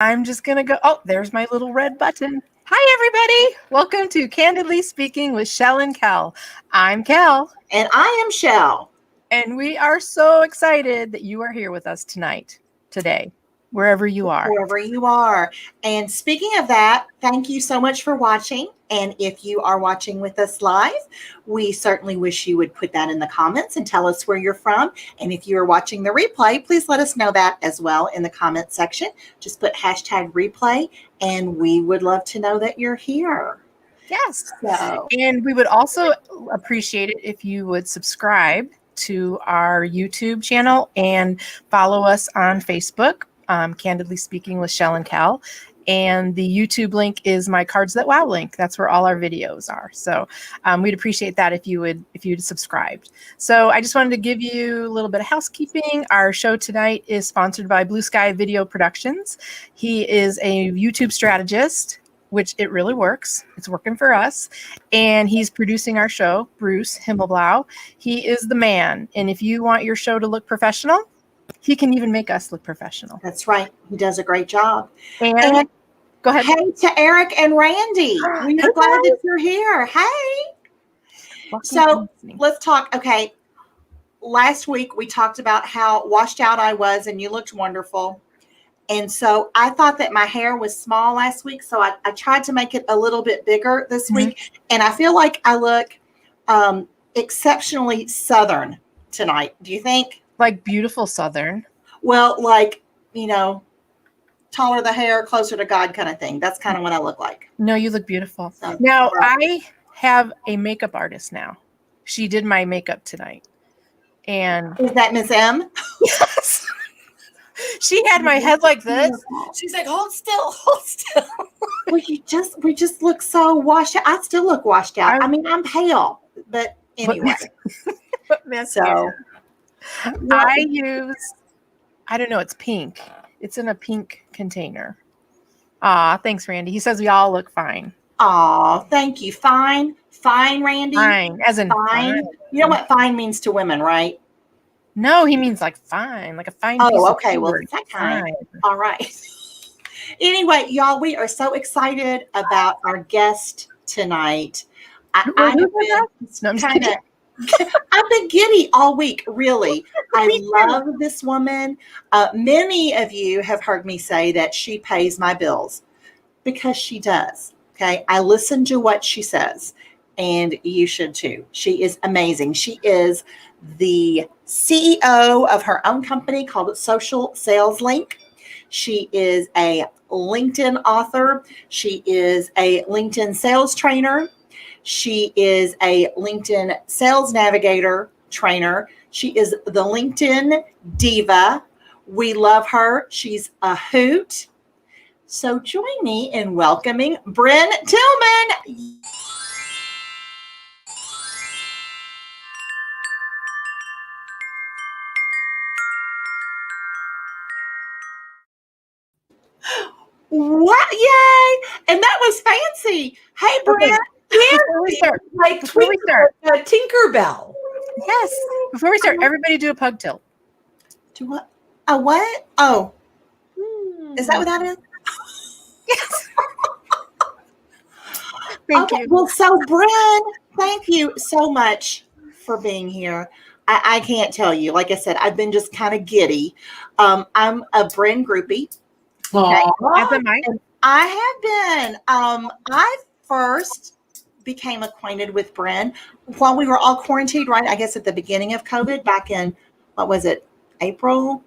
I'm just going to go. Oh, there's my little red button. Hi, everybody. Welcome to Candidly Speaking with Shell and Kel. I'm Kel. And I am Shell. And we are so excited that you are here with us today, wherever you are. Wherever you are. And speaking of that, thank you so much for watching. And if you are watching with us live, we certainly wish you would put that in the comments and tell us where you're from. And if you are watching the replay, please let us know that as well in the comment section. Just put #replay, and we would love to know that you're here. Yes. And we would also appreciate it if you would subscribe to our YouTube channel and follow us on Facebook, Candidly Speaking with Shell and Kel. And the YouTube link is my Cards That Wow link. That's where all our videos are. So we'd appreciate that if you'd subscribed. So I just wanted to give you a little bit of housekeeping. Our show tonight is sponsored by Blue Sky Video Productions. He is a YouTube strategist, which it really works. It's working for us. And he's producing our show, Bruce Himmelblau. He is the man. And if you want your show to look professional, he can even make us look professional. That's right. He does a great job. And go ahead. Hey to Eric and Randy. We are glad that you're here. Hey. So let's talk. Okay. Last week we talked about how washed out I was and you looked wonderful. And so I thought that my hair was small last week. So I tried to make it a little bit bigger this week. And I feel like I look exceptionally Southern tonight. Do you think? Like beautiful Southern. Well, like, taller the hair, closer to God kind of thing. That's kind of what I look like. No, you look beautiful. So, now, I have a makeup artist now. She did my makeup tonight. And is that Miss M? Yes. She had my head like this. She's like, hold still, hold still. Well, we just look so washed out. I still look washed out. I mean, I'm pale, but anyway. So I don't know, it's pink. It's in a pink container. Thanks, Randy. He says we all look fine. Thank you. Fine, Randy. Fine, as in fine. You know what fine means to women, right? No, he means like fine, like a fine. Oh, okay. Well, it's that kind. All right. Anyway, y'all, we are so excited about our guest tonight. I've been giddy all week, really. I love this woman. Many of you have heard me say that she pays my bills because she does. Okay. I listen to what she says, and you should too. She is amazing. She is the CEO of her own company called Social Sales Link. She is a LinkedIn author. She is a LinkedIn sales trainer. She is a LinkedIn sales navigator trainer. She is the LinkedIn diva. We love her. She's a hoot. So join me in welcoming Brynne Tillman. What? Yay! And that was fancy. Hey, Brynne. Before we start, Tinkerbell. Yes. Before we start, everybody do a pug tilt. Do what? A what? Oh. Is that what that is? Yes. Thank you. Well, so Brynne, thank you so much for being here. I can't tell you. Like I said, I've been just kind of giddy. I'm a Brynne groupie. Okay. I have been. I first became acquainted with Brynne while we were all quarantined, right? I guess at the beginning of COVID back in, what was it? April?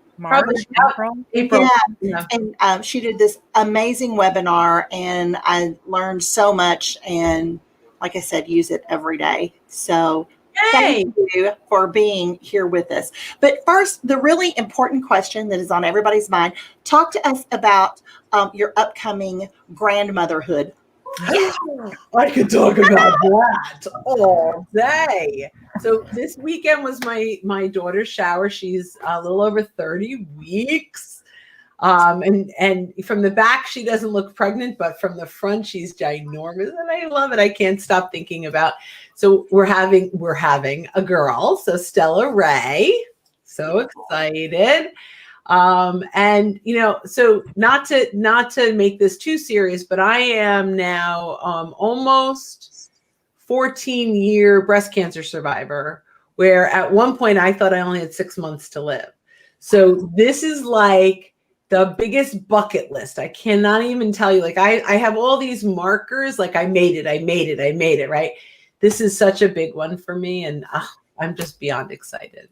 April. Yeah. And she did this amazing webinar, and I learned so much, and like I said, use it every day. So thank you for being here with us. But first, the really important question that is on everybody's mind, talk to us about your upcoming grandmotherhood. Yeah. I could talk about that all day. So this weekend was my daughter's shower. She's a little over 30 weeks. And from the back, she doesn't look pregnant, but from the front, she's ginormous. And I love it. I can't stop thinking about. So we're having a girl. So Stella Ray. So excited. And so not to make this too serious, but I am now almost 14-year breast cancer survivor, where at one point I thought I only had 6 months to live. So this is like the biggest bucket list. I cannot even tell you. Like I have all these markers, like I made it, right? This is such a big one for me, and I'm just beyond excited.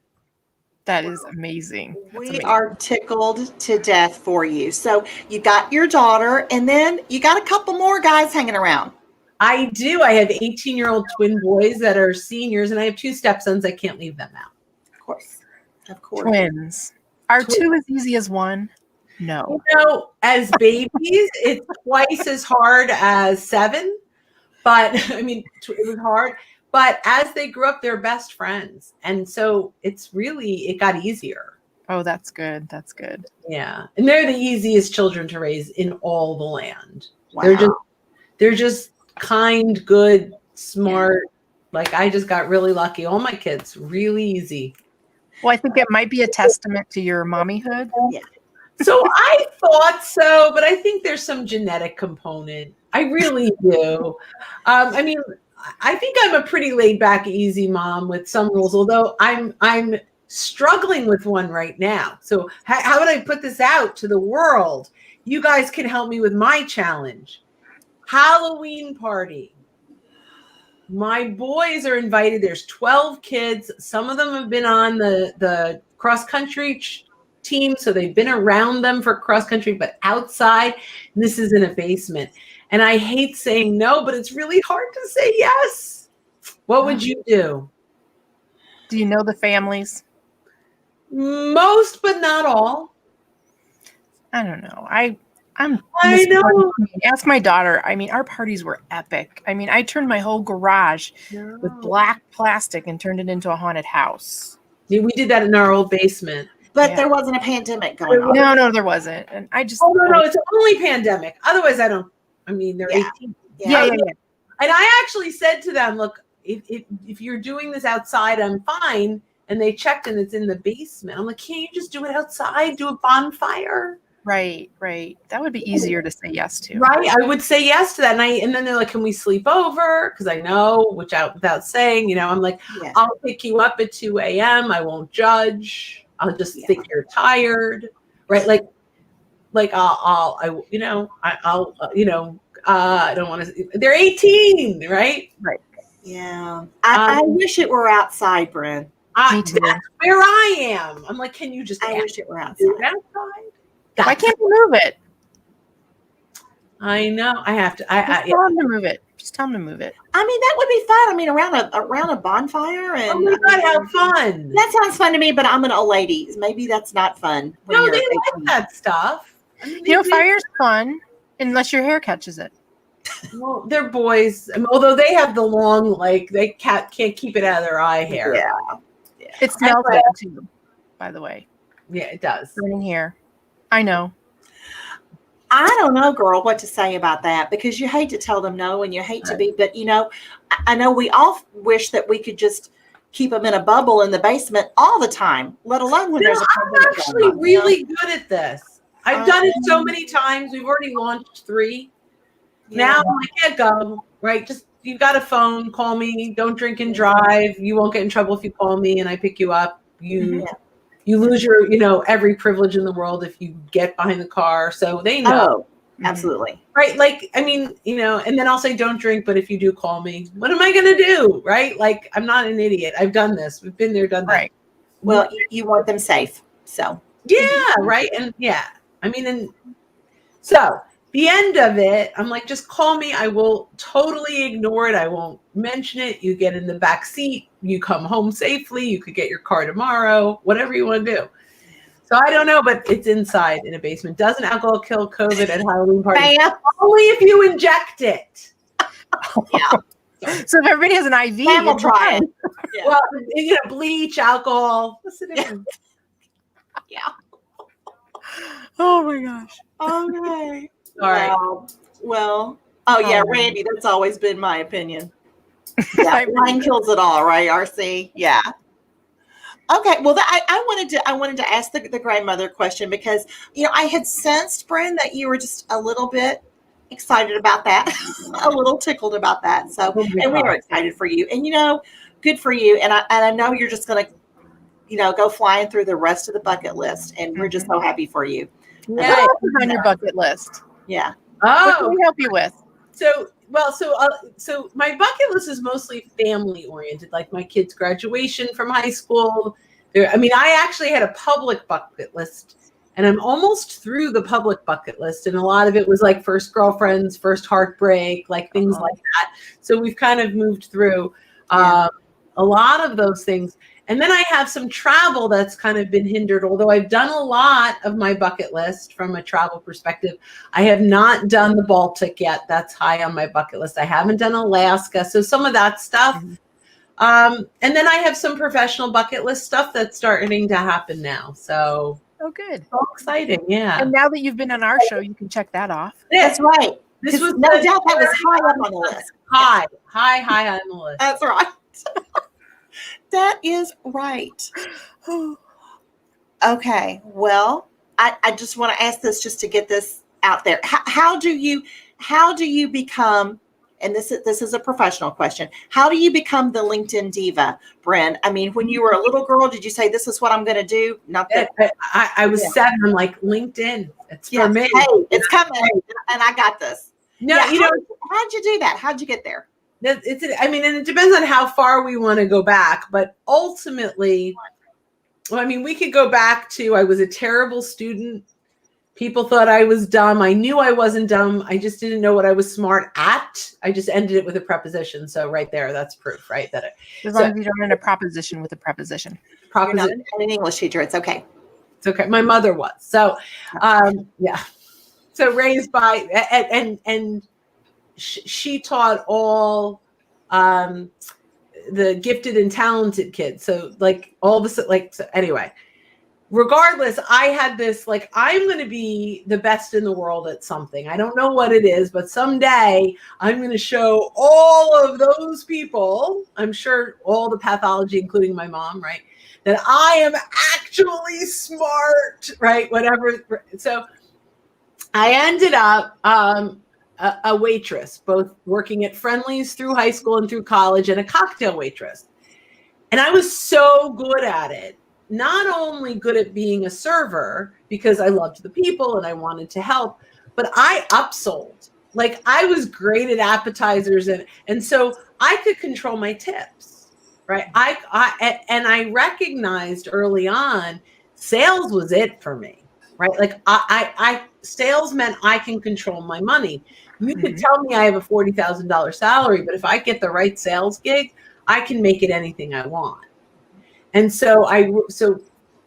That is amazing. We are tickled to death for you. So you got your daughter, and then you got a couple more guys hanging around. I do. I have 18-year-old twin boys that are seniors, and I have 2 stepsons. I can't leave them out. Of course. Twins. Are 2 as easy as 1? No. As babies, it's twice as hard as 7. But I mean, it was hard. But as they grew up, they're best friends. And so it got easier. Oh, that's good. That's good. Yeah. And they're the easiest children to raise in all the land. Wow. They're just kind, good, smart. Like I just got really lucky. All my kids, really easy. Well, I think it might be a testament to your mommyhood. Yeah. So I thought so, but I think there's some genetic component. I really do. I mean, I think I'm a pretty laid back, easy mom with some rules, although I'm struggling with one right now. So how would I put this out to the world? You guys can help me with my challenge. Halloween party. My boys are invited. There's 12 kids. Some of them have been on the cross country team, so they've been around them for cross country, but outside, and this is in a basement. And I hate saying no, but it's really hard to say yes. What would you do? Do you know the families? Most, but not all. I don't know. I know. Ask my daughter. I mean, our parties were epic. I mean, I turned my whole garage with black plastic and turned it into a haunted house. Yeah, we did that in our old basement. But there wasn't a pandemic going on. No, there wasn't. And I just no, it's only pandemic. Otherwise, they're 18. Yeah. And I actually said to them, look, if you're doing this outside, I'm fine. And they checked and it's in the basement. I'm like, can't you just do it outside? Do a bonfire? Right. That would be easier to say yes to. Right. I would say yes to that. And then they're like, can we sleep over? Because I know, without saying, I'm like, I'll pick you up at 2 a.m. I won't judge. I'll just think you're tired. Right. Like I don't want to, they're 18. Right. Yeah. I wish it were outside, Brynne. Me too. That's where I am. I'm like, can you just I wish it were outside. Why can't you move it? I know. I have to. Tell them to move it. Just tell them to move it. I mean, that would be fun. I mean, around a bonfire. And, oh my God, how fun. That sounds fun to me, but I'm an old lady. Maybe that's not fun. No, they like that stuff. I mean, fire's fun unless your hair catches it. Well, they're boys. Although they have the long, they can't keep it out of their eye hair. Yeah. It smells good too, by the way. Yeah, it does. Burning hair. I know. I don't know, girl, what to say about that, because you hate to tell them no and you hate to be, but I know we all wish that we could just keep them in a bubble in the basement all the time, let alone when there's a pandemic. I'm actually really good at this. I've done it so many times. We've already launched 3. Yeah. Now I'm like, go, right? Just, you've got a phone, call me, don't drink and drive. You won't get in trouble if you call me and I pick you up. You lose your, every privilege in the world if you get behind the car. So they know. Oh, absolutely. Right. And then I'll say, don't drink, but if you do call me, what am I going to do? Right. Like, I'm not an idiot. I've done this. We've been there, done that. Right. Well, you want them safe. So. Yeah. Right. And so the end of it, I'm like, just call me. I will totally ignore it. I won't mention it. You get in the back seat. You come home safely. You could get your car tomorrow, whatever you want to do. So I don't know, but it's inside in a basement. Doesn't alcohol kill COVID at Halloween parties? Only if you inject it. Yeah. So if everybody has an IV, we'll try it. Yeah. Well, bleach, alcohol. What's the difference? Yeah. Oh my gosh. Okay. All right. Well. Oh yeah, Randy. That's always been my opinion. Yeah, wine kills it all, right, RC? Yeah. Okay, well, I wanted to ask the grandmother question because I had sensed, Brynne, that you were just a little bit excited about that, a little tickled about that. So, Oh my and we God. are excited for you, and good for you. And I know you're just gonna go flying through the rest of the bucket list, and we're just so happy for you. What else is on your bucket list? Yeah. What can Oh, we help you with? so my bucket list is mostly family oriented, like my kids' graduation from high school. I actually had a public bucket list, and I'm almost through the public bucket list, and a lot of it was like first girlfriends, first heartbreak, like things like that. So we've kind of moved through a lot of those things. And then I have some travel that's kind of been hindered, although I've done a lot of my bucket list from a travel perspective. I have not done the Baltic yet. That's high on my bucket list. I haven't done Alaska. So some of that stuff. And then I have some professional bucket list stuff that's starting to happen now. So good. So exciting. Yeah. And now that you've been on our show, you can check that off. That's right. This was no doubt that was high up on the list. High on the list. That's right. That is right. Okay. Well, I just want to ask this just to get this out there. How do you become, and this is a professional question, how do you become the LinkedIn diva, Brynne? I mean, when you were a little girl, did you say, this is what I'm going to do? Not that I was 7. I'm like, LinkedIn. It's for me. Hey, it's coming, and I got this. No, how'd you do that? How'd you get there? And it depends on how far we want to go back, but ultimately, we could go back to, I was a terrible student. People thought I was dumb. I knew I wasn't dumb. I just didn't know what I was smart at. I just ended it with a preposition. So right there, that's proof, right? As long as you don't end a proposition with a preposition. You're not an English teacher. It's okay. It's okay. My mother was. So, yeah. So raised by, and she taught all the gifted and talented kids. So like all this, so anyway, regardless, I had this, like, I'm going to be the best in the world at something. I don't know what it is, but someday I'm going to show all of those people, I'm sure all the pathology, including my mom, right, that I am actually smart, right? Whatever. So I ended up a waitress, both working at Friendly's through high school and through college, and a cocktail waitress. And I was so good at it. Not only good at being a server because I loved the people and I wanted to help, but I upsold. Like, I was great at appetizers, and so I could control my tips, right? I recognized early on sales was it for me, right? Like I sales meant I can control my money. You could tell me I have a $40,000 salary, but if I get the right sales gig, I can make it anything I want. And so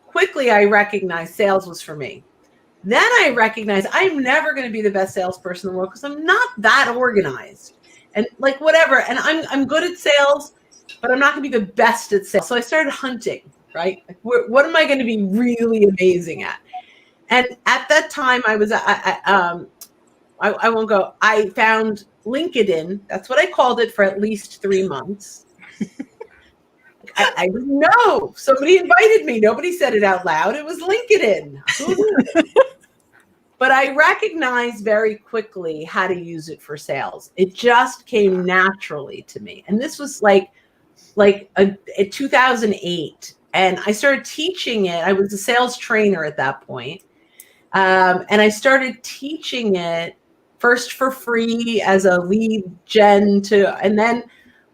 quickly I recognized sales was for me. Then I recognized I'm never going to be the best salesperson in the world because I'm not that organized, and like whatever. And I'm good at sales, but I'm not going to be the best at sales. So I started hunting, right? Like, what am I going to be really amazing at? And at that time I was, I won't go. I found LinkedIn. That's what I called it for at least 3 months. I didn't know. Somebody invited me. Nobody said it out loud. It was LinkedIn. Who knew? But I recognized very quickly how to use it for sales. It just came naturally to me. And this was like 2008. And I started teaching it. I was a sales trainer at that point. And I started teaching it first for free as a lead gen and then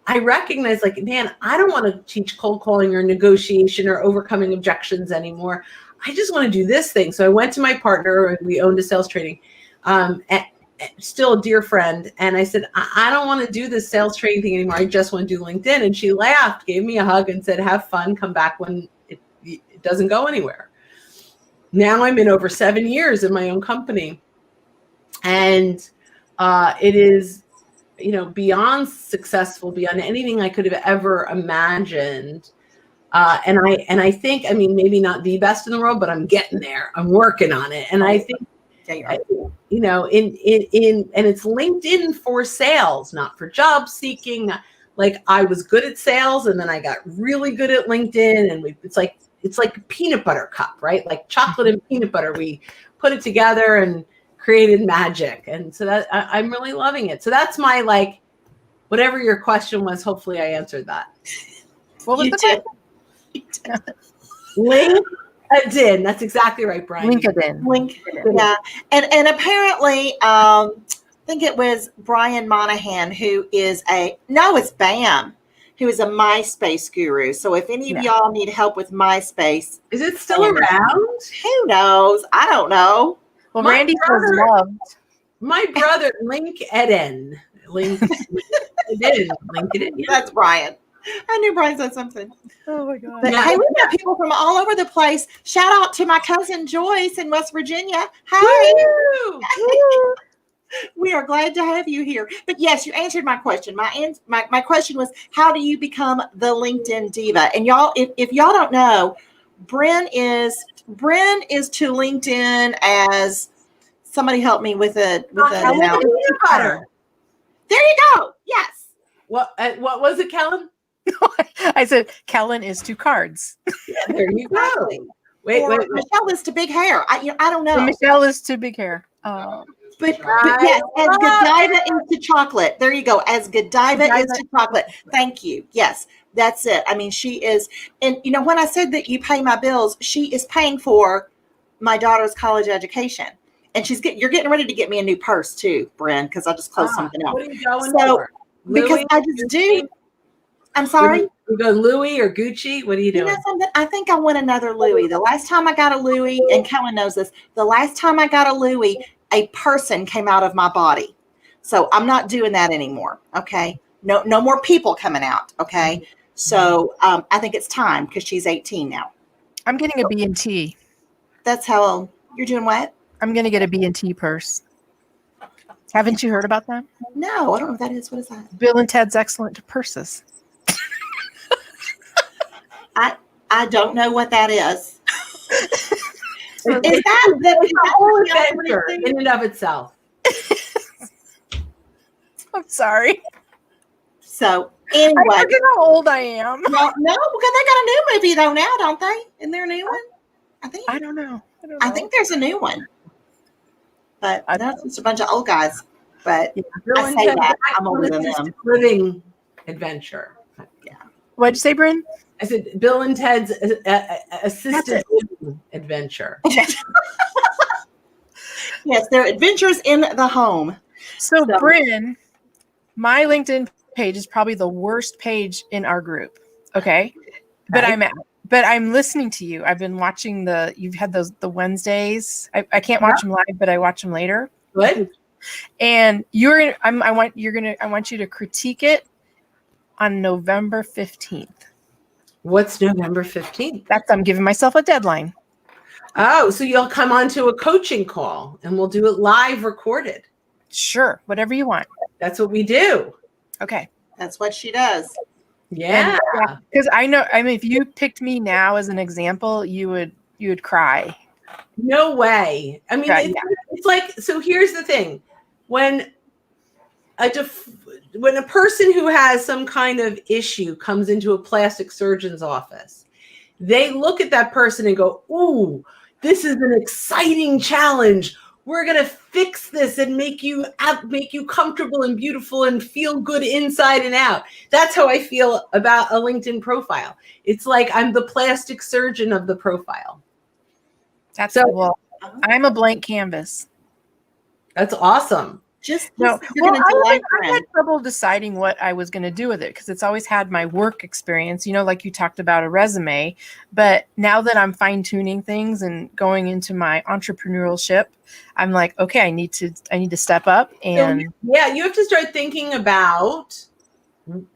I recognized, like, man, I don't want to teach cold calling or negotiation or overcoming objections anymore. I just want to do this thing. So I went to my partner, and we owned a sales training, still a dear friend. And I said, I don't want to do this sales training thing anymore. I just want to do LinkedIn. And she laughed, gave me a hug, and said, have fun, come back when it doesn't go anywhere. Now I'm in over 7 years in my own company. And it is, beyond successful, beyond anything I could have ever imagined. And I think, maybe not the best in the world, but I'm getting there. I'm working on it. And I think, and it's LinkedIn for sales, not for job seeking. like I was good at sales and then I got really good at LinkedIn, and it's like a peanut butter cup, right? Like chocolate and peanut butter. We put it together and created magic. And so that I'm really loving it. So that's my, like, whatever your question was, hopefully I answered that. What was the question? LinkedIn. That's exactly right, Brynne. LinkedIn. Yeah. And apparently, I think it was Brian Monahan, who is it's Bam, who is a MySpace guru. So if any of y'all need help with MySpace. Is it still around? Who knows? I don't know. Well, Randy was loved. My brother, LinkedIn. LinkedIn. That's Brian. I knew Brian said something. Oh my God. But hey, we've got people from all over the place. Shout out to my cousin Joyce in West Virginia. Hi. We are glad to have you here. But yes, you answered my question. My question was, how do you become the LinkedIn diva? And y'all, if y'all don't know, Brynne is to LinkedIn as somebody help me with a butter. There you go. Yes. What was it, Kellen? I said Kellen is to cards. Yeah, there you go. Wait. Michelle is to big hair. I don't know. So Michelle is to big hair. But yes, as Godiva is to chocolate. There you go. As Godiva is to chocolate. Thank you. Yes, that's it. I mean, she is. And, when I said that you pay my bills, she is paying for my daughter's college education. And you're getting ready to get me a new purse too, Brynne, because I just closed something out. What are you going for? Because Louis, I just do. I'm sorry? You go Louis or Gucci? What are you doing? You know something? I think I want another Louis. The last time I got a Louis, and Kellen knows this, the last time I got a Louis, a person came out of my body. So I'm not doing that anymore. Okay. No more people coming out. Okay. So I think it's time because she's 18 now. I'm getting a B&T. That's how old. You're doing what? I'm going to get a B&T purse. Haven't you heard about that? No, I don't know what that is. What is that? Bill and Ted's Excellent Purses. I don't know what that is. Is that a whole adventure in and of itself? I'm sorry. So anyway, I forget how old I am. No, because they got a new movie though now, don't they? Isn't there a new one? I don't know. I think there's a new one, but that's just a bunch of old guys. But I say that I'm older than them. Living adventure. Yeah. What'd you say, Brynne? I said Bill and Ted's Assisted Living Adventure. Yes, they're adventures in the home. So Brynne, my LinkedIn page is probably the worst page in our group. Okay. But I'm listening to you. I've been watching you've had the Wednesdays. I can't watch them live, but I watch them later. What? And I want you to critique it on November 15th. What's November 15th? I'm giving myself a deadline. Oh, so you'll come onto a coaching call and we'll do it live recorded. Sure. Whatever you want. That's what we do. Okay. That's what she does. Yeah. Because I know, if you picked me now as an example, you would cry. No way. I mean, it's like, so here's the thing. When a person who has some kind of issue comes into a plastic surgeon's office, they look at that person and go, ooh, this is an exciting challenge. We're going to fix this and make you comfortable and beautiful and feel good inside and out. That's how I feel about a LinkedIn profile. It's like I'm the plastic surgeon of the profile. I'm a blank canvas. That's awesome. I had trouble deciding what I was going to do with it because it's always had my work experience, like you talked about a resume. But now that I'm fine tuning things and going into my entrepreneurship, I'm like, okay, I need to step up. And you have to start thinking about a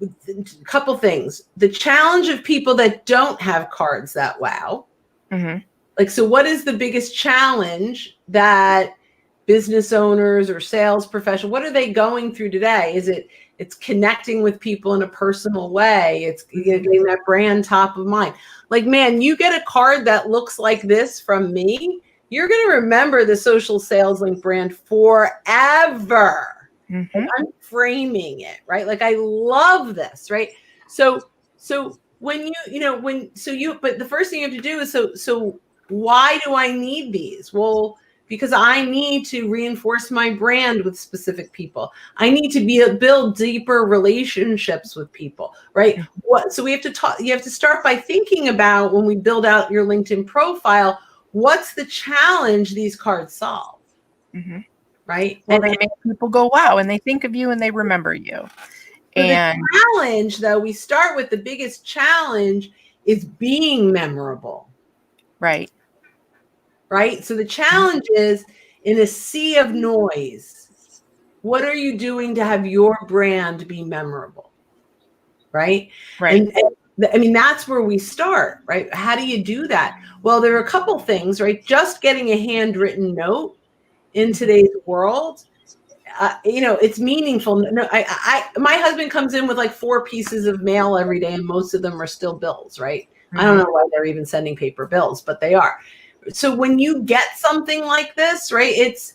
couple things. The challenge of people that don't have cards that wow. Mm-hmm. Like, so what is the biggest challenge that business owners or sales professionals, what are they going through today? It's connecting with people in a personal way. It's getting that brand top of mind. Like, man, you get a card that looks like this from me, you're going to remember the Social Sales Link brand forever. Mhm. Like, I'm framing it, right? Like, I love this, right? So when but the first thing you have to do is, so why do I need these? Well, because I need to reinforce my brand with specific people. I need to build deeper relationships with people, right? So we have to talk. You have to start by thinking about, when we build out your LinkedIn profile, what's the challenge these cards solve, Mhm. right? Well, they make people go, wow, and they think of you and they remember you. So And the challenge, though, we start with the biggest challenge is being memorable. right. Right? So the challenge is, in a sea of noise, what are you doing to have your brand be memorable? Right? Right. And I mean, that's where we start, right? How do you do that? Well, there are a couple things, right? Just getting a handwritten note in today's world, it's meaningful. No, my husband comes in with like 4 pieces of mail every day, and most of them are still bills, right? I don't know why they're even sending paper bills, but they are. So when you get something like this, right, it's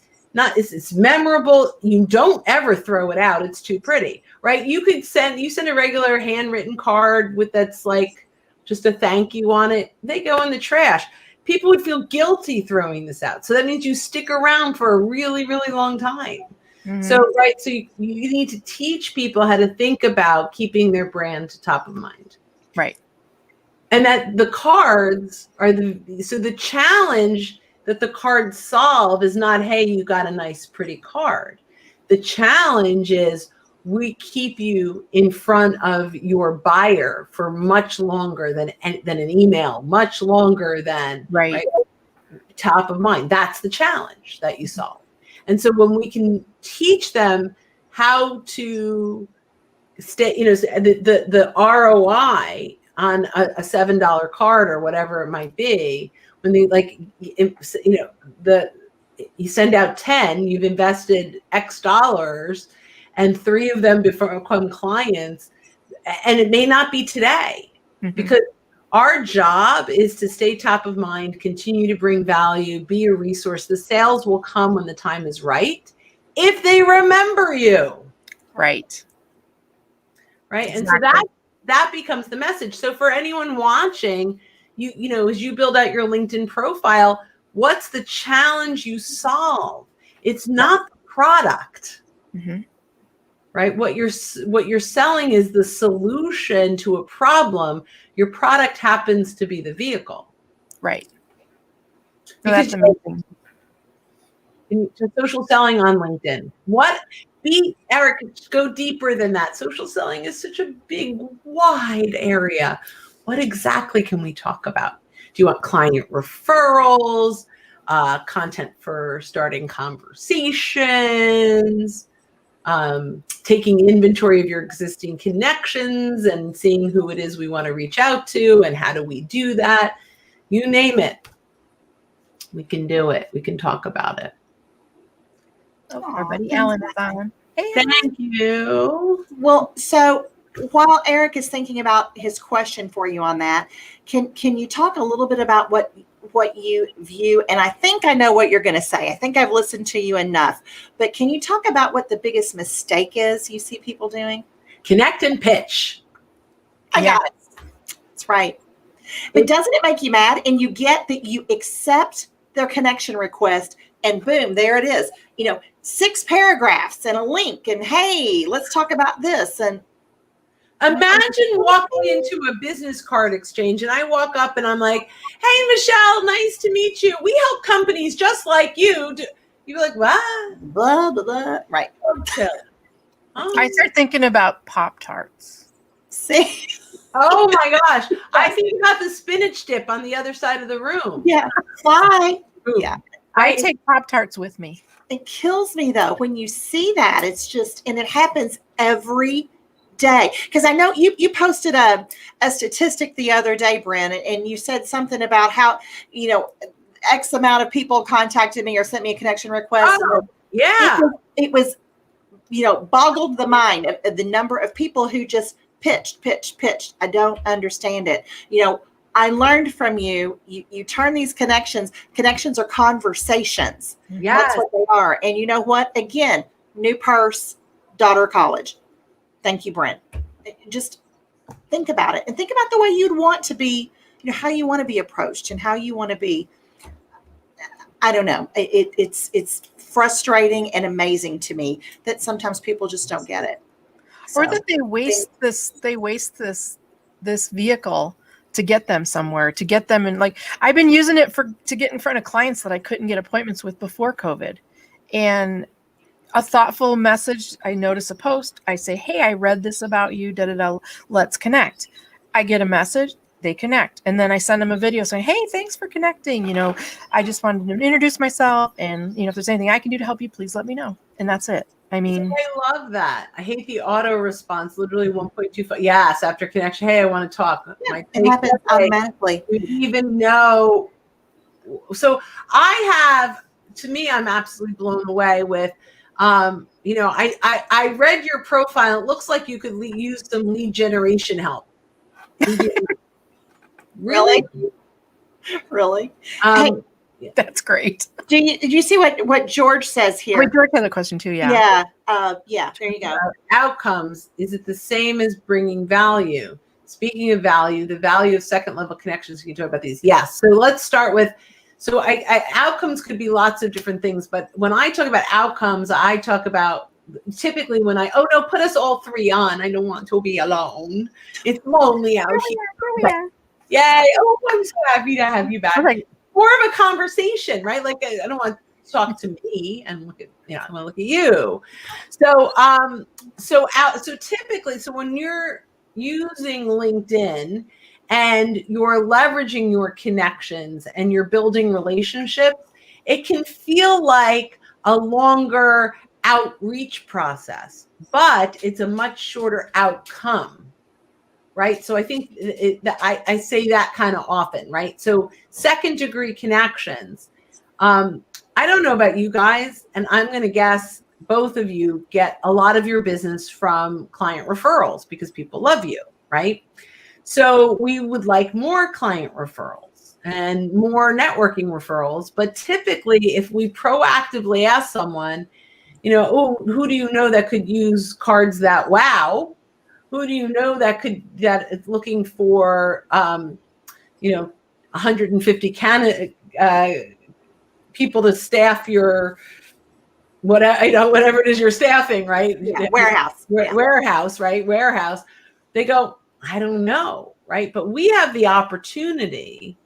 memorable. You don't ever throw it out. It's too pretty, right? You send a regular handwritten card that's like just a thank you on it. They go in the trash. People would feel guilty throwing this out. So that means you stick around for a really, really long time. So, right. So you need to teach people how to think about keeping their brand top of mind. Right. And that the cards are the challenge that the cards solve is not, hey, you got a nice, pretty card. The challenge is, we keep you in front of your buyer for much longer than an email, much longer than Right. top of mind. That's the challenge that you solve. And so when we can teach them how to stay, the ROI on a $7 card or whatever it might be, when they you send out 10, you've invested X dollars, and 3 of them become clients, and it may not be today, because our job is to stay top of mind, continue to bring value, be a resource. The sales will come when the time is right, if they remember you. Right. Right. Exactly. And so that becomes the message. So for anyone watching, as you build out your LinkedIn profile, what's the challenge you solve? It's not the product. Right? What you're selling is the solution to a problem. Your product happens to be the vehicle. Right. No, Because that's amazing. To social selling on LinkedIn. Eric, go deeper than that. Social selling is such a big, wide area. What exactly can we talk about? Do you want client referrals, content for starting conversations, taking inventory of your existing connections and seeing who it is we want to reach out to, and how do we do that? You name it. We can do it. We can talk about it. Our buddy Alan is on. Hey, Thank you. Well, so while Eric is thinking about his question for you on that, can you talk a little bit about what you view? And I think I know what you're going to say. I think I've listened to you enough. But can you talk about what the biggest mistake is you see people doing? Connect and pitch. I got it. That's right. But doesn't it make you mad? And you get that you accept their connection request, and boom, there it is. 6 paragraphs and a link, and hey, let's talk about this. And imagine walking into a business card exchange, and I walk up and I'm like, hey, Michelle, nice to meet you. We help companies just like you. You're like, what? Blah, blah, blah. Right. Okay. I start thinking about Pop-Tarts. See? Oh my gosh. I think about the spinach dip on the other side of the room. Yeah. Why? Ooh. Yeah. I take Pop-Tarts with me. It kills me though when you see that. It's just, and it happens every day. Because I know you posted a statistic the other day, Brynne, and you said something about how, X amount of people contacted me or sent me a connection request. Oh, yeah. It was, boggled the mind of the number of people who just pitched. I don't understand it. I learned from you. You turn these connections. Connections are conversations. Yes. That's what they are. And you know what? Again, new purse, daughter college. Thank you, Brynne. Just think about it, and think about the way you'd want to be, how you want to be approached and how you want to be. I don't know. It's frustrating and amazing to me that sometimes people just don't get it. Or that they waste this vehicle to get them somewhere, to get them in. Like, I've been using it to get in front of clients that I couldn't get appointments with before COVID. And a thoughtful message, I notice a post, I say, hey, I read this about you, let's connect. I get a message, they connect. And then I send them a video saying, hey, thanks for connecting. I just wanted to introduce myself. And, if there's anything I can do to help you, please let me know. And that's it. I mean, I love that. I hate the auto response, literally 1.25. Yes, after connection. Hey, I want to talk. Yeah, it happens automatically. We even know. So to me, I'm absolutely blown away with, I read your profile. It looks like you could use some lead generation help. Really? Really? Hey, that's great. Did you see what George says here? Wait, George had a question too. Yeah. Yeah. There you go. Outcomes. Is it the same as bringing value? Speaking of value, the value of second level connections. Can you talk about these? Yes. So let's start with. So outcomes could be lots of different things, but when I talk about outcomes, I talk about typically when put us all three on. I don't want to be alone. It's lonely out here. Yay! Oh, I'm so happy to have you back. Okay. More of a conversation, right? Like I don't want to talk to me and look at, I want to look at you. So typically, when you're using LinkedIn and you're leveraging your connections and you're building relationships, it can feel like a longer outreach process, but it's a much shorter outcome. Right. So I think I say that kind of often. Right. So second degree connections. I don't know about you guys, and I'm going to guess both of you get a lot of your business from client referrals because people love you. Right. So we would like more client referrals and more networking referrals. But typically, if we proactively ask someone, who do you know that could use cards that wow? Who do you know that is looking for, 150 people to staff your whatever it is you're staffing, right? Yeah, warehouse. Warehouse, right? Warehouse. They go, I don't know, right? But we have the opportunity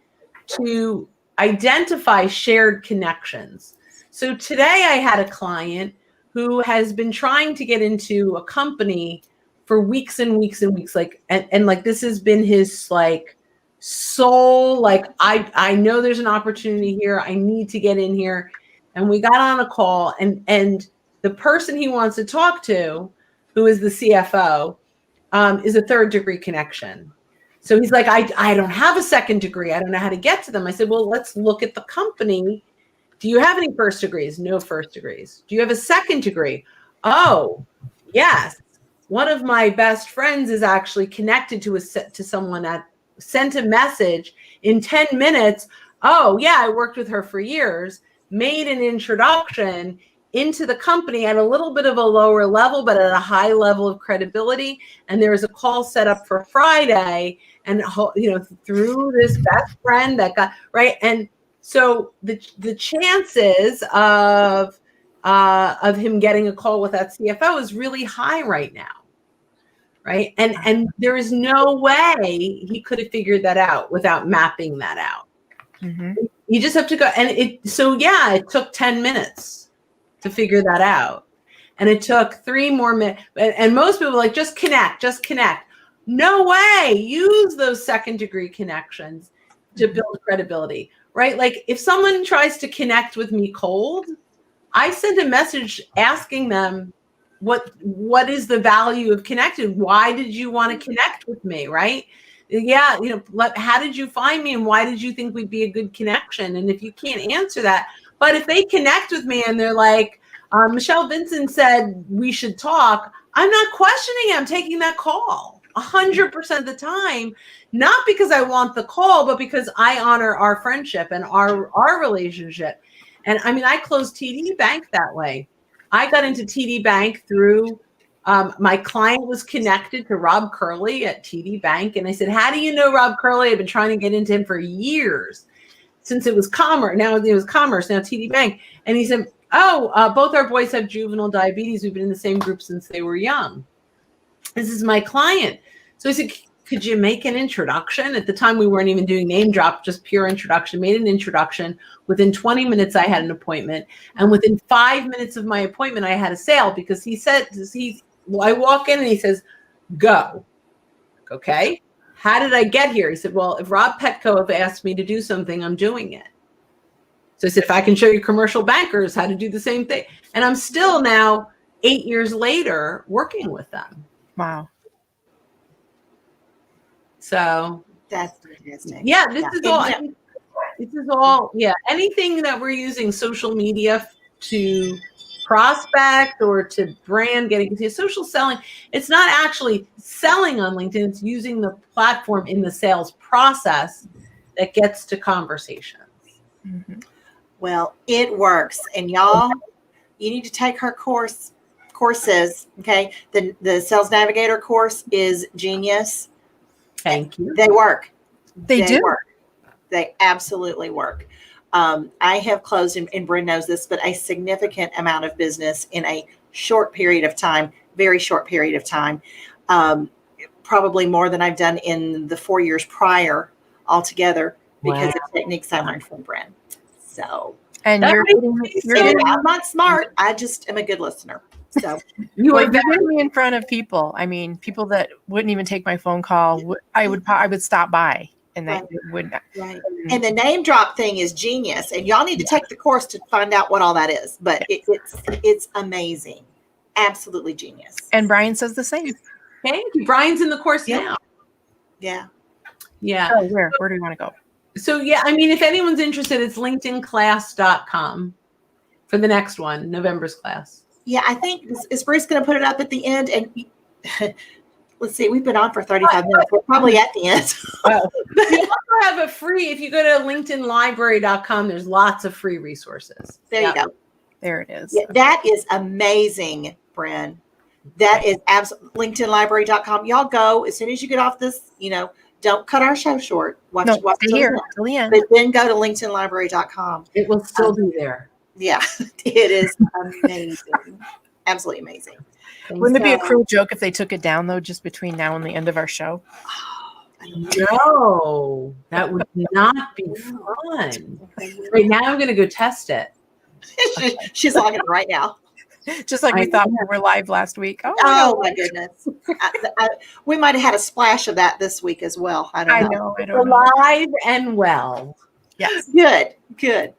to identify shared connections. So today I had a client who has been trying to get into a company for weeks and weeks and weeks, and this has been his soul. I know there's an opportunity here. I need to get in here. And we got on a call, and the person he wants to talk to, who is the CFO, is a third degree connection. So he's like, I don't have a second degree. I don't know how to get to them. I said, well, let's look at the company. Do you have any first degrees? No first degrees. Do you have a second degree? Oh, yes. One of my best friends is actually connected to someone that sent a message in 10 minutes. Oh, yeah, I worked with her for years, made an introduction into the company at a little bit of a lower level, but at a high level of credibility. And there was a call set up for Friday, and through this best friend that got right. And so the chances of him getting a call with that CFO is really high right now. Right. And there is no way he could have figured that out without mapping that out. Mm-hmm. You just have to go. And it took 10 minutes to figure that out. And it took 3 more minutes. And most people are like, just connect. No way. Use those second degree connections to build credibility. Right. Like if someone tries to connect with me cold, I send a message asking them, what is the value of connecting? Why did you want to connect with me? Right. Yeah. How did you find me and why did you think we'd be a good connection? And if you can't answer that, but if they connect with me and they're like, Michelle Vincent said we should talk, I'm not questioning it. I'm taking that call 100% of the time, not because I want the call, but because I honor our friendship and our relationship. And I mean, I closed TD Bank that way. I got into TD Bank through My client was connected to Rob Curley at TD Bank. And I said, how do you know Rob Curley? I've been trying to get into him for years, since it was Commerce. Now TD Bank. And he said, both our boys have juvenile diabetes. We've been in the same group since they were young. This is my client. So I said, could you make an introduction? At the time, we weren't even doing name drop, just pure introduction. Made an introduction. Within 20 minutes, I had an appointment. And within 5 minutes of my appointment, I had a sale, because he said, I walk in and he says, go. Okay. How did I get here? He said, well, if Rob Petco have asked me to do something, I'm doing it. So I said, if I can show you commercial bankers how to do the same thing. And I'm still now 8 years later working with them. Wow. So that's fantastic. Yeah, this is all, anything that we're using social media to prospect or to brand, getting into social selling. It's not actually selling on LinkedIn. It's using the platform in the sales process that gets to conversations. Mm-hmm. Well, it works. And y'all, you need to take her courses. Okay. The Sales Navigator course is genius. Thank you. They work. They do work. They absolutely work. I have closed, and Brynne knows this, but a significant amount of business in a short period of time, very short period of time, probably more than I've done in the 4 years prior altogether, because of techniques I learned from Brynne. So, and I'm not smart. I just am a good listener. So you're getting me in front of people. I mean, people that wouldn't even take my phone call. I would stop by, and they wouldn't. Right. And the name drop thing is genius. And y'all need to take the course to find out what all that is. But it's amazing, absolutely genius. And Brian says the same. Thank you. Brian's in the course now. Yeah. Oh, where do you want to go? So I mean, if anyone's interested, it's linkthinclass.com for the next one, November's class. Yeah, I think is Bruce going to put it up at the end? And let's see, we've been on for 35 minutes. We're probably at the end. We also have a free, if you go to linkedinlibrary.com, there's lots of free resources. There you go. There it is. Yeah, that is amazing, Brynne. That is absolutely LinkedInlibrary.com. Y'all go as soon as you get off this, don't cut our show short. Watch stay here till the end. But then go to LinkedInlibrary.com. It will still be there. Yeah, it is amazing. Absolutely amazing. Wouldn't it be a cruel joke if they took it down, though, just between now and the end of our show? No, that would not be fun. Right now, I'm going to go test it. She's logging in right now. Just like we thought we were live last week. Oh my goodness. We might have had a splash of that this week as well. I don't know. Live and well. Yes. Good.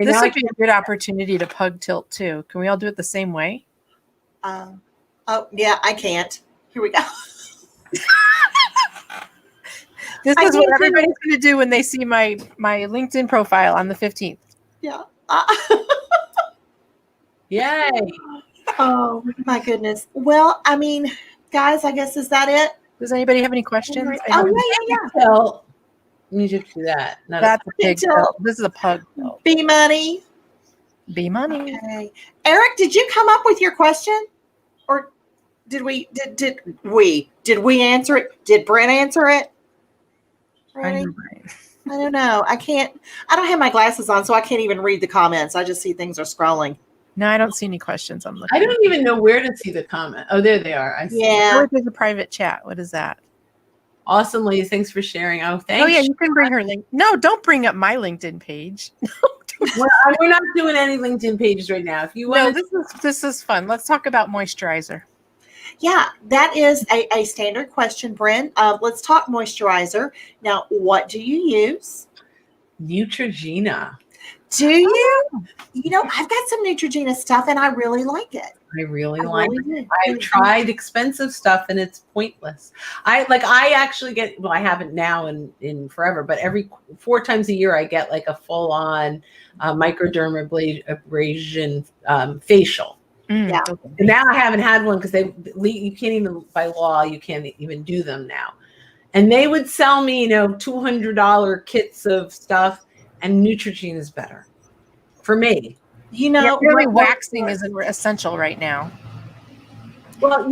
And this would be a good opportunity to pug tilt too. Can we all do it the same way? Yeah, I can't. Here we go. This is what everybody's going to do when they see my LinkedIn profile on the 15th. Yeah. Yay. Oh my goodness. Well, I mean, guys, I guess, is that it? Does anybody have any questions? Yeah. Well, let me just do that. That's a pig tilt. This is a pug tilt. B money. Okay. Eric, did you come up with your question? Or did we answer it? Did Brynne answer it? I don't know. I don't have my glasses on, so I can't even read the comments. I just see things are scrolling. No, I don't see any questions. I'm looking. I don't even know where to see the comment. Oh, there they are. I see. Yeah. There's a private chat. What is that? Awesome, ladies. Thanks for sharing. Oh, thanks. Oh, yeah, you can bring her link. No, don't bring up my LinkedIn page. Well, we're not doing any LinkedIn pages right now. If you want, this is fun. Let's talk about moisturizer. Yeah, that is a standard question, Brynne. Let's talk moisturizer. Now, what do you use? Neutrogena. Do you? I've got some Neutrogena stuff, and I really like it. I really like it. I've tried expensive stuff, and it's pointless. I actually get, well, I haven't now in forever, but every 4 times a year, I get like a full-on microdermabrasion facial. Yeah. And now I haven't had one because you can't even, by law, you can't even do them now. And they would sell me, $200 kits of stuff, and Neutrogena is better for me. Really waxing isn't essential right now. Well,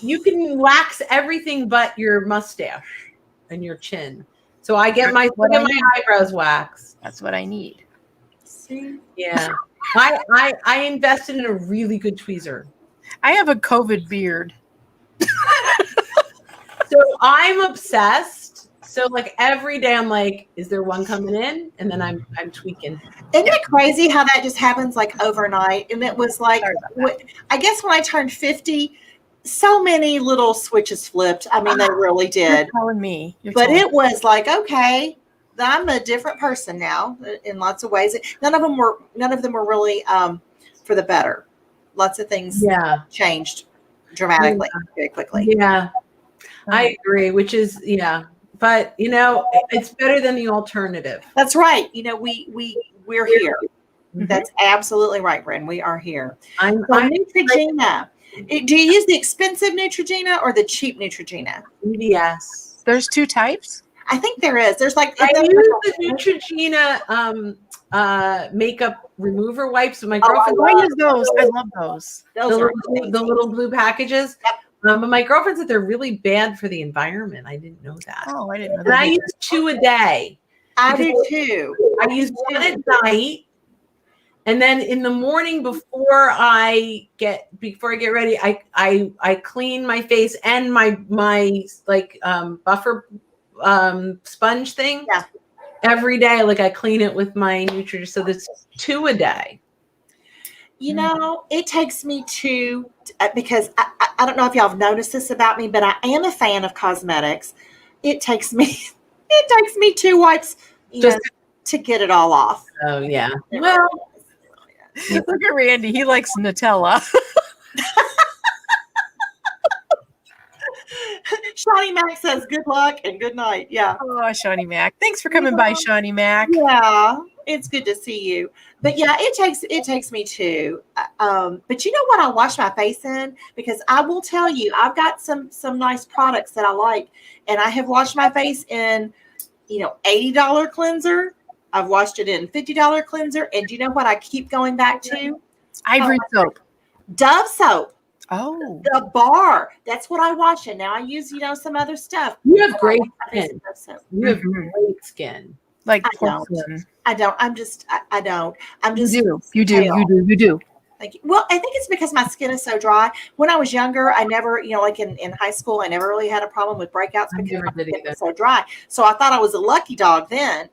you can wax everything but your mustache and your chin. So I get my eyebrows waxed. That's what I need. See? Yeah. I invested in a really good tweezer. I have a COVID beard. So I'm obsessed. So like every day I'm like, is there one coming in? And then I'm tweaking. Isn't it crazy how that just happens like overnight? And it was like, I guess when I turned 50, so many little switches flipped. I mean, they really did. You're telling me. But it was like, okay, I'm a different person now in lots of ways. None of them were really for the better. Lots of things changed dramatically very quickly. Yeah, I agree, which is, but it's better than the alternative. That's right. We're here. Mm-hmm. That's absolutely right, Brynne. We are here. I'm Neutrogena. Do you use the expensive Neutrogena or the cheap Neutrogena? Yes. There's two types? I think there is. There's like I use the Neutrogena makeup remover wipes with my girlfriend. I use those. I love those. The little blue packages. Yep. But my girlfriend said they're really bad for the environment. I didn't know that. Oh, I didn't know that. And I use 2 a day. I do too. I use 1 at night. And then in the morning before I get ready, I clean my face and my buffer sponge thing. Yeah. Every day, like I clean it with my Neutrogena. So that's 2 a day. It takes me 2 because I don't know if y'all have noticed this about me, but I am a fan of cosmetics. It takes me 2 wipes to get it all off. Oh yeah. Well, look at Randy. He likes Nutella. Shawnee Mac says good luck and good night. Yeah. Oh, Shawnee Mac. Thanks for coming by, Shawnee Mac. Yeah, it's good to see you. But yeah, it takes me 2. But you know what I wash my face in? Because I will tell you, I've got some nice products that I like, and I have washed my face in, $80 cleanser. I've washed it in $50 cleanser, and do you know what I keep going back to? Ivory soap. Dove soap. Oh, the bar. That's what I wash in. Now I use, some other stuff. You have great skin. You have great skin. Like porcelain. I don't. I'm just. You do. Thank you. Well, I think it's because my skin is so dry. When I was younger, I never, like in high school, I never really had a problem with breakouts because my skin was so dry. So I thought I was a lucky dog then,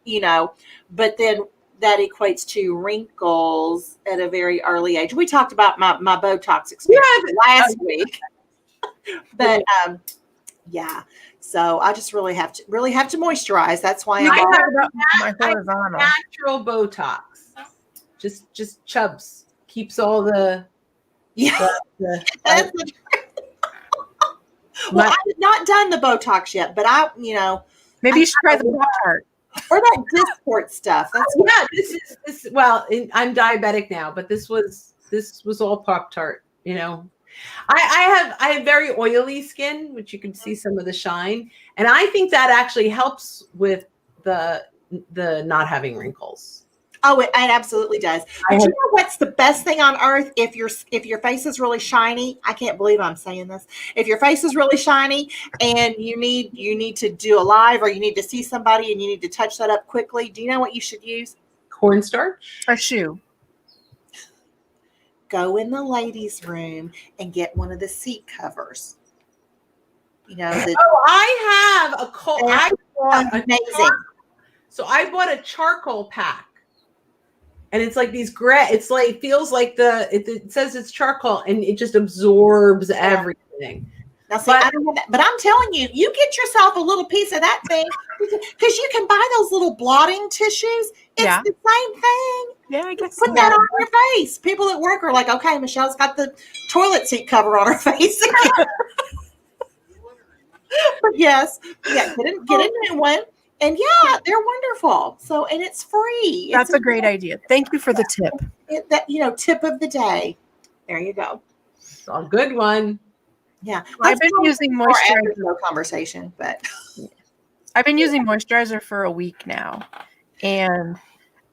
but then that equates to wrinkles at a very early age. We talked about my Botox experience last week, but yeah. So I just really have to moisturize. That's why I have natural Botox. Just chubs keeps all the. Yeah. Well, I have not done the Botox yet, but maybe you should try the Pop-Tart. Or that Dysport stuff. This. Well, I'm diabetic now, but this was all Pop-Tart. I have very oily skin, which you can see some of the shine, and I think that actually helps with the not having wrinkles. Oh, it absolutely does. But you know what's the best thing on earth? If your face is really shiny, I can't believe I'm saying this. If your face is really shiny and you need to do a live or you need to see somebody and you need to touch that up quickly, do you know what you should use? Cornstarch? A shoe. Go in the ladies' room and get one of the seat covers. I have amazing. So I bought a charcoal pack. And it's like these gray. It's like it feels like it says it's charcoal, and it just absorbs everything. Now, see, I don't have that, but I'm telling you, you get yourself a little piece of that thing because you can buy those little blotting tissues. It's the same thing. Yeah, I guess. Put that on your face. People at work are like, "Okay, Michelle's got the toilet seat cover on her face." But yes, get a new one. And they're wonderful. So, and it's free. That's a great idea. Thank you for the tip. Tip of the day. There you go. A good one. Yeah. I've been using moisturizer. No conversation, but I've been using moisturizer for a week now, and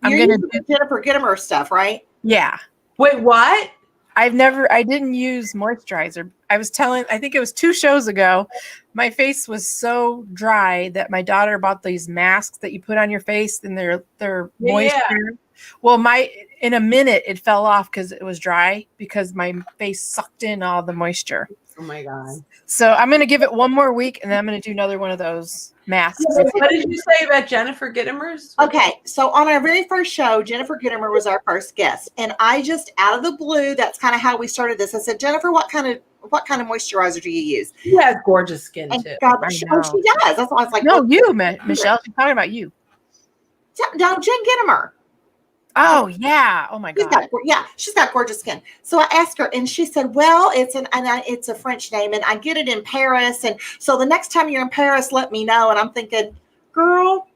I'm going to Jennifer Gittimer stuff, right? Yeah. Wait, what? I didn't use moisturizer. I think it was 2 shows ago, my face was so dry that my daughter bought these masks that you put on your face and they're moisture. Well, in a minute it fell off because it was dry because my face sucked in all the moisture. Oh my God. So I'm going to give it 1 more week and then I'm going to do another one of those masks. What did you say about Jennifer Gittimer's? Okay, so on our very first show, Jennifer Gittimer was our first guest, and I just out of the blue, that's kind of how we started this. I said, Jennifer, what kind of moisturizer do you use? She has gorgeous skin too. God, she does. That's why I was like, no, you, Michelle. She's talking about you. No, Jen Gittimer. Oh yeah. Oh my God. She's got gorgeous skin. So I asked her, and she said, "Well, it's a French name, and I get it in Paris. And so the next time you're in Paris, let me know." And I'm thinking, girl,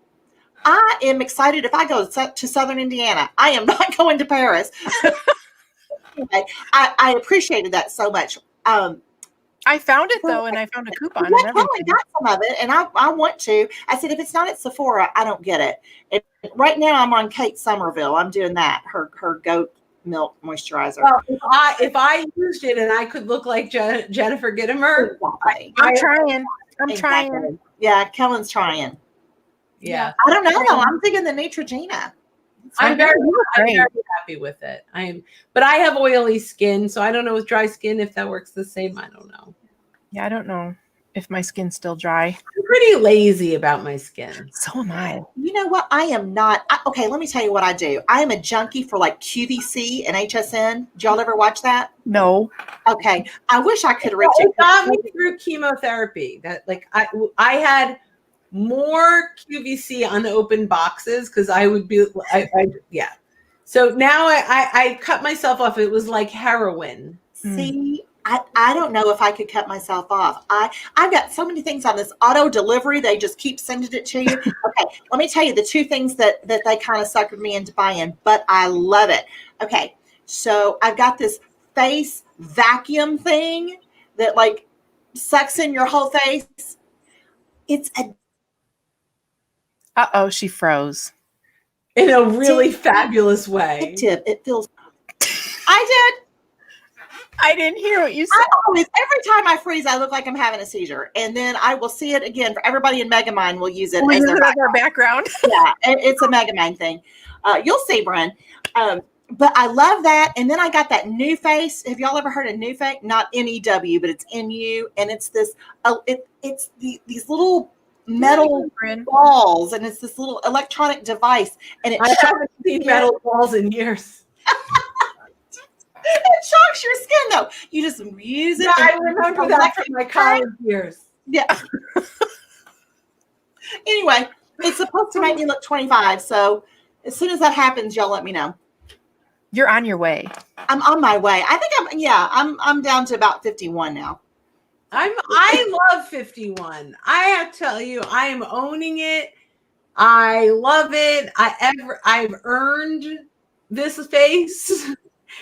I am excited if I go to Southern Indiana. I am not going to Paris. Anyway, I appreciated that so much. I found it though, and I found a coupon. I totally got some of it, and I want to. I said, if it's not at Sephora, I don't get it. Right now, I'm on Kate Somerville. I'm doing that. Her goat milk moisturizer. Well, if I used it and I could look like Jennifer Gittimer, Exactly. I'm trying. Yeah, Kellen's trying. Yeah. I don't know though. I'm thinking the Neutrogena. I'm very happy with it. But I have oily skin, so I don't know with dry skin if that works the same. I don't know. Yeah, I don't know if my skin's still dry. I'm pretty lazy about my skin. So am I. You know what? I am not. Okay, let me tell you what I do. I am a junkie for like QVC and HSN. Did y'all ever watch that? No. Okay. I wish I could reach it. Got me through chemotherapy. That like I had more QVC unopened boxes because I would be yeah. So now I cut myself off. It was like heroin. See, I don't know if I could cut myself off. I've got so many things on this auto delivery. They just keep sending it to you. Okay, let me tell you the 2 things that they kind of suckered me into buying, but I love it. Okay, so I've got this face vacuum thing that like sucks in your whole face. It's a Uh-oh, she froze. In a really fabulous way. It feels. I didn't hear what you said. Every time I freeze, I look like I'm having a seizure. And then I will see it again. For everybody in Megamind will use it as their background. Yeah, it's a Megamind thing. You'll see, Brynne. But I love that. And then I got that New Face. Have y'all ever heard of New Face? Not N-E-W, but it's N-U. And it's this, it's these little metal balls. And it's this little electronic device. And I haven't seen metal balls in years. It shocks your skin, though. You just use it. Yeah, I remember that from my college years. Yeah. Anyway, it's supposed to make me look 25. So as soon as that happens, y'all let me know. You're on your way. I'm on my way. I think I'm down to about 51 now. I love 51. I have to tell you, I am owning it. I love it. I've earned this face.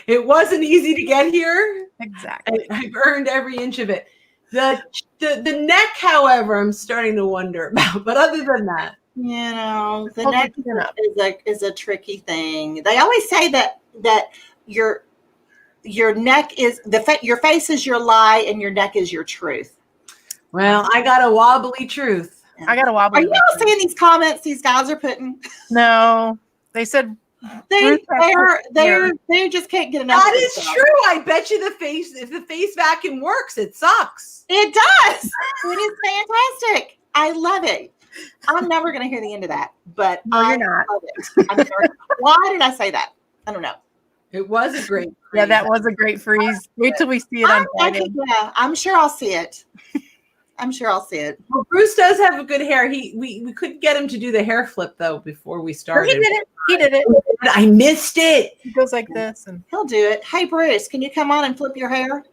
It wasn't easy to get here. Exactly. I've earned every inch of it. The neck, however, I'm starting to wonder about. But other than that, you know, the neck is a tricky thing. They always say that your neck is your face is your lie and your neck is your truth. Well, I got a wobbly truth. I got a wobbly. Are you all seeing these comments these guys are putting? No, they said. They just can't get enough. That is true. I bet you if the face vacuum works, it sucks. It does. It is fantastic. I love it. I'm never going to hear the end of that, but you're not. Love it. Why did I say that? I don't know. It was a great freeze. Yeah, that was a great freeze. Wait till we see it on Friday. Yeah, I'm sure I'll see it. Well, Bruce does have a good hair. We couldn't get him to do the hair flip though before we started. He did it. I missed it. He goes like this, and he'll do it. Hey, Bruce, can you come on and flip your hair?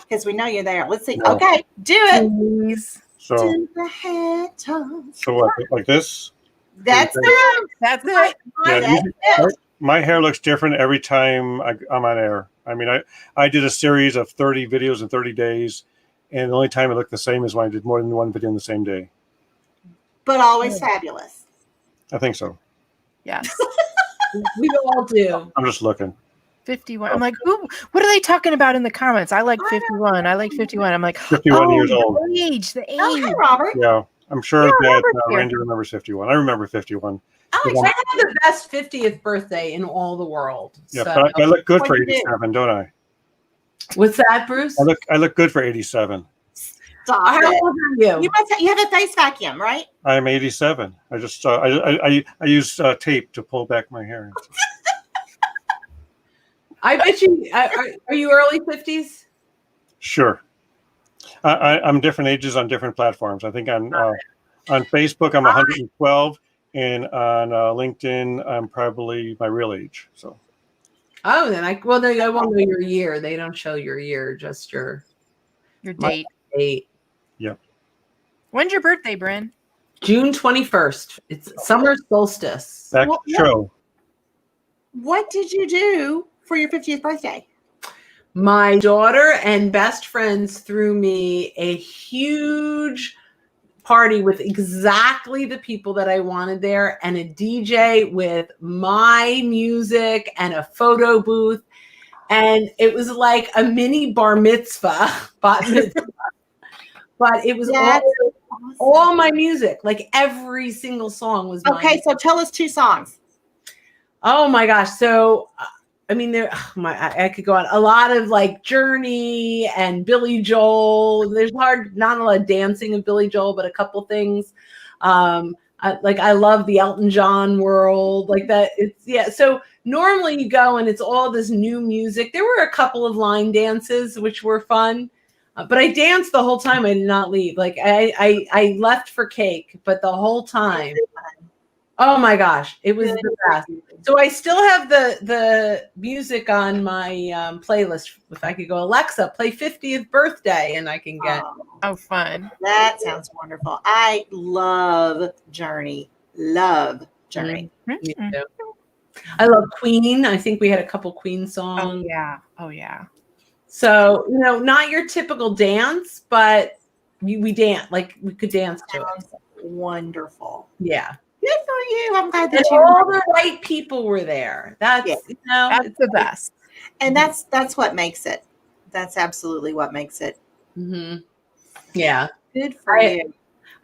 Because we know you're there. Let's see. No. Okay, do it. Please. So, do the head toss. so what, like this? That's it. That's it. Yeah, my hair looks different every time I'm on air. I mean, I did a series of 30 videos in 30 days, and the only time it looked the same is when I did more than one video in the same day. But always fabulous. I think so. Yes. We all do. I'm just looking. 51. I'm like, who? What are they talking about in the comments? I like 51. I like 51. I'm like, 51 years old. The age. Oh, hi, Robert. Yeah, I'm sure Yeah, that Robert's here. Randy remembers 51. I remember 51. I had the best 50th birthday in all the world. Yeah, So. but I look good for What'd you do? 87, don't I? What's that, Bruce? I look good for 87. Stop How it. old are you? You have a face vacuum, right? I'm 87. I just I use tape to pull back my hair. I bet you. Are you early 50s? Sure. I'm different ages on different platforms. I think on Facebook I'm 112, and on LinkedIn I'm probably my real age. So. Oh, then I won't know your year. They don't show your year, just your date. Yep. When's your birthday, Brynne? June 21st. It's summer solstice. Back to the show. What did you do for your 50th birthday? My daughter and best friends threw me a huge party with exactly the people that I wanted there, and a DJ with my music and a photo booth. And it was like a mini bar mitzvah, but it was all my music. Like every single song was mine. Okay, so tell us 2 songs. Oh my gosh. So I mean, I could go on a lot of like Journey and Billy Joel. There's not a lot of dancing of Billy Joel, but a couple things. I love the Elton John world, like that. So normally you go and it's all this new music. There were a couple of line dances which were fun, but I danced the whole time. I did not leave. Like I left for cake, but the whole time. Oh my gosh, it was the best. So I still have the music on my playlist. If I could go, Alexa, play 50th birthday, and I can get. Oh, fun. That sounds wonderful. I love Journey. Love Journey. Me too. I love Queen. I think we had a couple Queen songs. Oh yeah. So, not your typical dance, but we dance, like we could dance to it. Wonderful. Yeah. Good for you. I'm glad that And all the right people were there. That's that's the best. And that's what makes it. That's absolutely what makes it. Mm-hmm. Yeah. Good for you.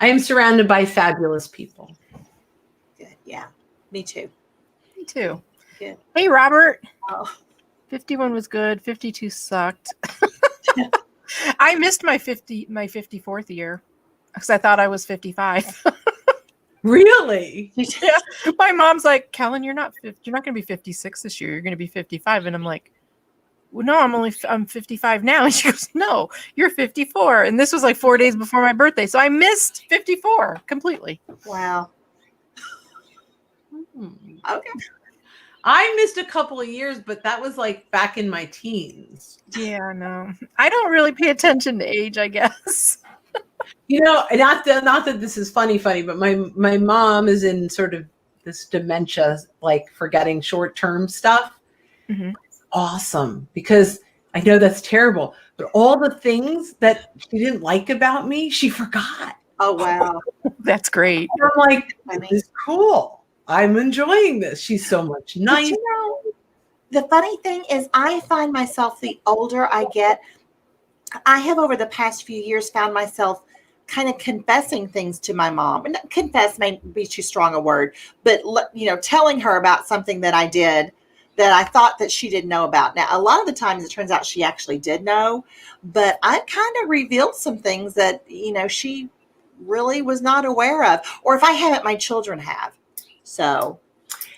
I am surrounded by fabulous people. Good. Yeah. Me too. Me too. Good. Hey, Robert. Oh. 51 was good. 52 sucked. I missed my 54th year because I thought I was 55. Really? Yeah. My mom's like, Kellen, you're not going to be 56 this year. You're going to be 55. And I'm like, well, no, I'm 55 now. And she goes, no, you're 54. And this was like 4 days before my birthday. So I missed 54 completely. Wow. Okay. I missed a couple of years, but that was like back in my teens. Yeah, no, I don't really pay attention to age, I guess. Not that this is funny, but my mom is in sort of this dementia, like forgetting short-term stuff. Mm-hmm. It's awesome because I know that's terrible, but all the things that she didn't like about me, she forgot. Oh, wow. That's great. And I'm like, this is cool. I'm enjoying this. She's so much nicer. The funny thing is I find myself, the older I get, I have over the past few years found myself kind of confessing things to my mom. And confess may be too strong a word, but telling her about something that I did that I thought that she didn't know about. Now, a lot of the times it turns out she actually did know, but I kind of revealed some things that, she really was not aware of. Or if I haven't, my children have. So,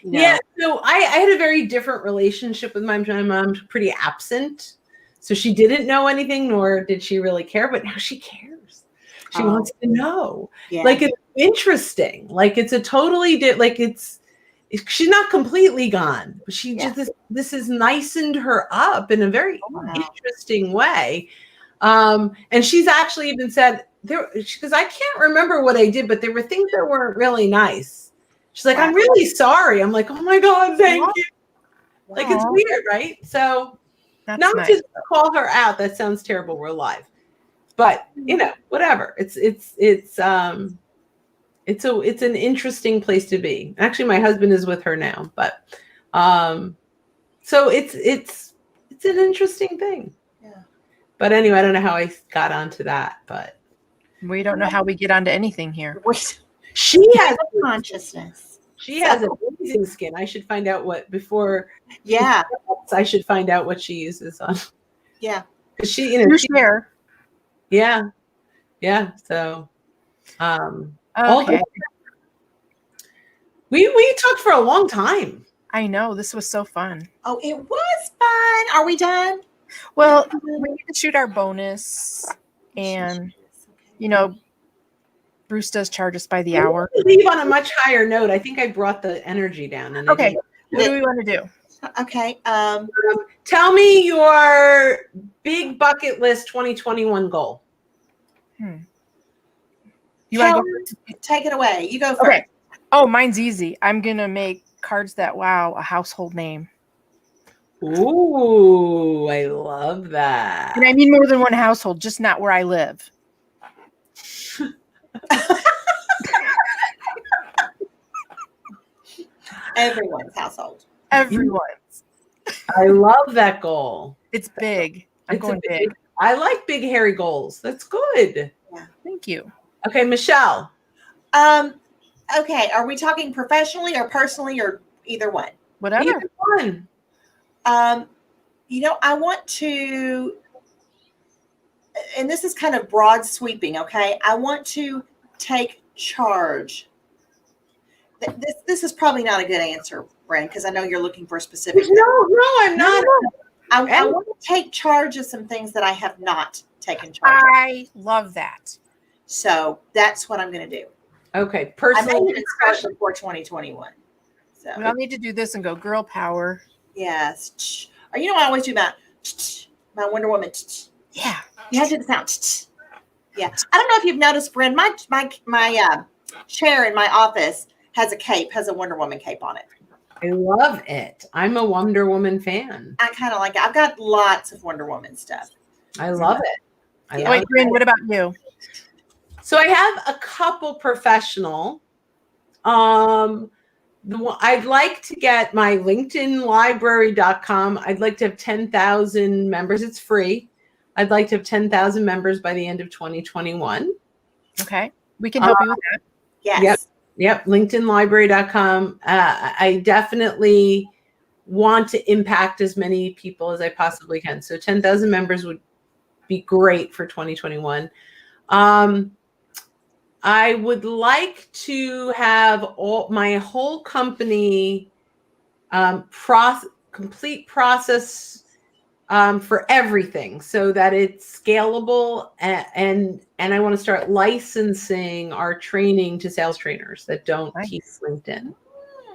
Yeah. So I had a very different relationship with my mom's pretty absent. So she didn't know anything, nor did she really care, but now she cares. She wants to know. Yeah. Like, it's interesting. Like, it's a totally she's not completely gone, but this has nicened her up in a very interesting way. And she's actually even said because I can't remember what I did, but there were things that weren't really nice. She's like, I'm really sorry. I'm like, oh my God, thank you. Wow. Like, it's weird, right? So that's not nice. to call her out. That sounds terrible. We're live. But whatever. It's an interesting place to be. Actually, my husband is with her now, but So it's an interesting thing. Yeah. But anyway, I don't know how I got onto that, but We don't know how we get onto anything here. she has consciousness. She has amazing skin. I should find out what before. Yeah. I should find out what she uses on. Yeah. Because she, you know, share. Yeah. Yeah. So, okay. We talked for a long time. I know, this was so fun. Oh, it was fun. Are we done? Well, we need to shoot our bonus, and you know, Bruce does charge us by the hour. Leave on a much higher note. I think I brought the energy down. And okay, what do we want to do? Okay. Tell me your big bucket list 2021 goal. You want to take it away? You go first. Okay. Oh, mine's easy. I'm gonna make Cards That Wow a household name. Ooh, I love that. And I mean more than one household, just not where I live. Everyone's household. Everyone's. I love that goal. It's big. I'm going big. I like big, hairy goals. That's good. Yeah. Thank you. Okay, Michelle. Okay. Are we talking professionally or personally or either one? Whatever. Either one. You know, I want to, and this is kind of broad sweeping, okay? I want to take charge. This is probably not a good answer, Brynne, because I know you're looking for specific. No, I'm not. I want to take charge of some things that I have not taken charge of. I love that. So that's what I'm going to do. Okay, personally, I made it start before 2021. So we all need to do this and go girl power. Yes. Or you know what I always do about my Wonder Woman. Yeah. You have to do the sound. Yeah. I don't know if you've noticed, Brynne, my chair in my office has a Wonder Woman cape on it. I love it. I'm a Wonder Woman fan. I kind of like it. I've got lots of Wonder Woman stuff. I love it. Wait, Brynne, what about you? So I have a couple professional. I'd like to get my LinkedInLibrary.com. I'd like to have 10,000 members. It's free. I'd like to have 10,000 members by the end of 2021. Okay. We can help you with that. Yes. Yep. LinkedInLibrary.com. I definitely want to impact as many people as I possibly can. So 10,000 members would be great for 2021. I would like to have my whole company complete process for everything so that it's scalable, and I want to start licensing our training to sales trainers that don't teach LinkedIn.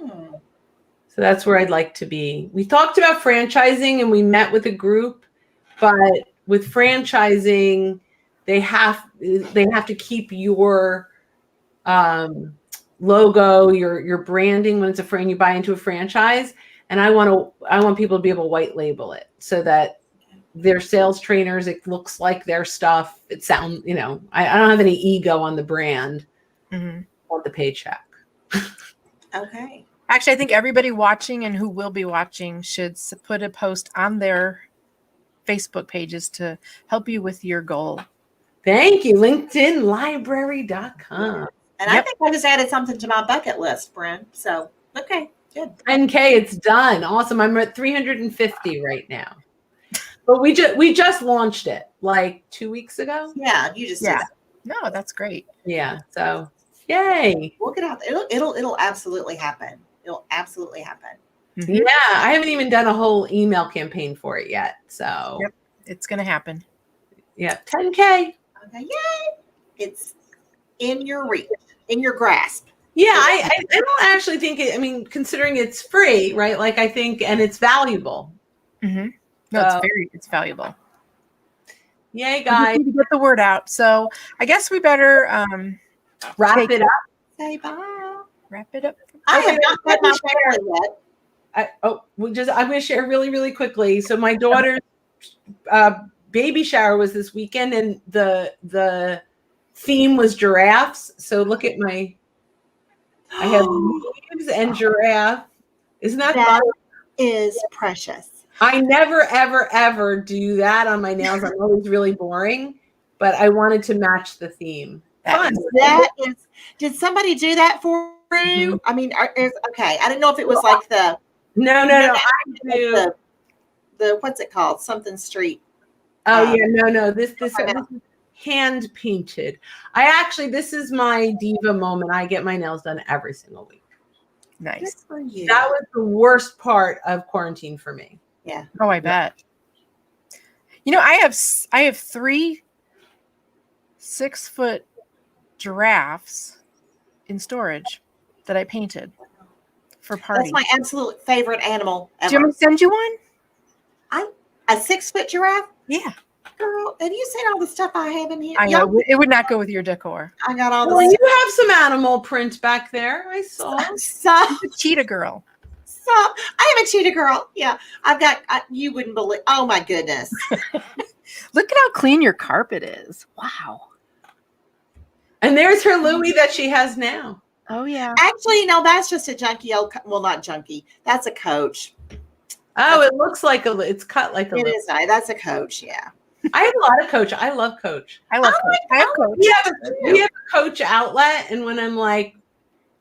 So that's where I'd like to be. We talked about franchising and we met with a group, but with franchising, they have to keep your logo, your branding when it's you buy into a franchise. And I want people to be able to white label it so that they're sales trainers. It looks like their stuff. It sounds, I don't have any ego on the brand. Mm-hmm. I want the paycheck. Okay. Actually, I think everybody watching and who will be watching should put a post on their Facebook pages to help you with your goal. Thank you. LinkedInLibrary.com. And I think I just added something to my bucket list, Brynne. So, okay, good. 10K, it's done. Awesome. I'm at 350 right now. But we just launched it like 2 weeks ago. Yeah, you just did that. No, that's great. Yeah. So, yay. We'll get out there. It'll absolutely happen. It'll absolutely happen. Mm-hmm. Yeah, I haven't even done a whole email campaign for it yet. So, yep, it's going to happen. Yeah, 10K. Okay, yay! It's in your reach, in your grasp. Yeah, I don't actually think it. I mean, considering it's free, right? Like I think, and it's valuable. Mm-hmm. No, it's valuable. Yay, guys! We need to get the word out. So I guess we better wrap it up. Say bye. Wrap it up. I have not said my family yet. I'm going to share really, really quickly. So my daughter's baby shower was this weekend, and the theme was giraffes. So look at I have leaves and giraffe. Isn't that fun? is precious. I never, ever, ever do that on my nails. I'm always really boring, but I wanted to match the theme. Fun. Did somebody do that for you? I mean, okay. I didn't know if it was like the No. I do. The what's it called? Something street. Oh yeah, no. This is hand painted. This is my diva moment. I get my nails done every single week. Nice. Good for you. That was the worst part of quarantine for me. Yeah. Oh, I bet. You know, I have 3 6-foot giraffes in storage that I painted for parties. That's my absolute favorite animal ever. Do you want me to send you one? A 6-foot giraffe? Yeah. Girl, have you seen all the stuff I have in here? I know. It would not go with your decor. I got all the Well, you have some animal print back there. I saw. stuff. Cheetah girl. I am a cheetah girl. Yeah. I've got, you wouldn't believe. Oh my goodness. Look at how clean your carpet is. Wow. And there's her Louie that she has now. Oh, yeah. Actually, no, that's just a junky old, well, not junky. That's a Coach. Oh, it looks like it's cut like a It Louie. is nice. That's a Coach. Yeah. I have a lot of Coach. I love Coach. I love Coach. I have Coach. We have a Coach outlet, and when I'm like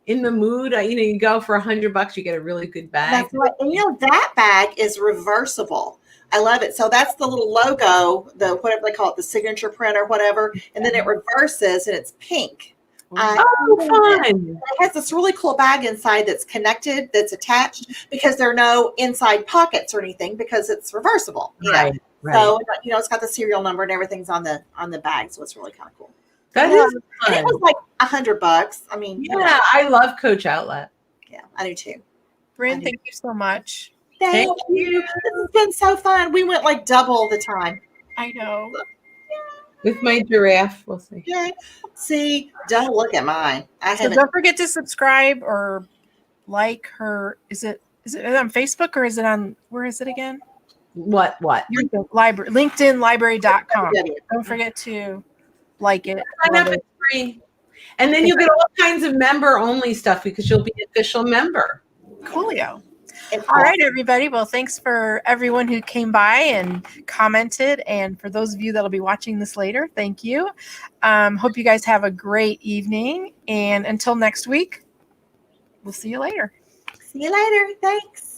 in the mood, you go for $100, you get a really good bag. That's right. And that bag is reversible. I love it. So that's the little logo, the whatever they call it, the signature print or whatever, and then it reverses and it's pink. Fun! It has this really cool bag inside that's connected, that's attached, because there are no inside pockets or anything because it's reversible. Right. So it's got the serial number and everything's on the bag, so it's really kind of cool. That is fun. And it was like $100. I mean, yeah, I love Coach Outlet. Yeah, I do too. Brynne, thank you so much. Thank you. This has been so fun. We went like double the time. I know. With my giraffe, we'll see. Yeah. See, don't look at mine. So don't forget to subscribe or like her. Is it on Facebook or is it on, where is it again? What? LinkedInlibrary.com. Don't forget to like it. Sign up, it's free. And then you'll get all kinds of member-only stuff because you'll be an official member. Coolio. All right, everybody. Well, thanks for everyone who came by and commented. And for those of you that'll be watching this later, thank you. Hope you guys have a great evening. And until next week, we'll see you later. See you later. Thanks.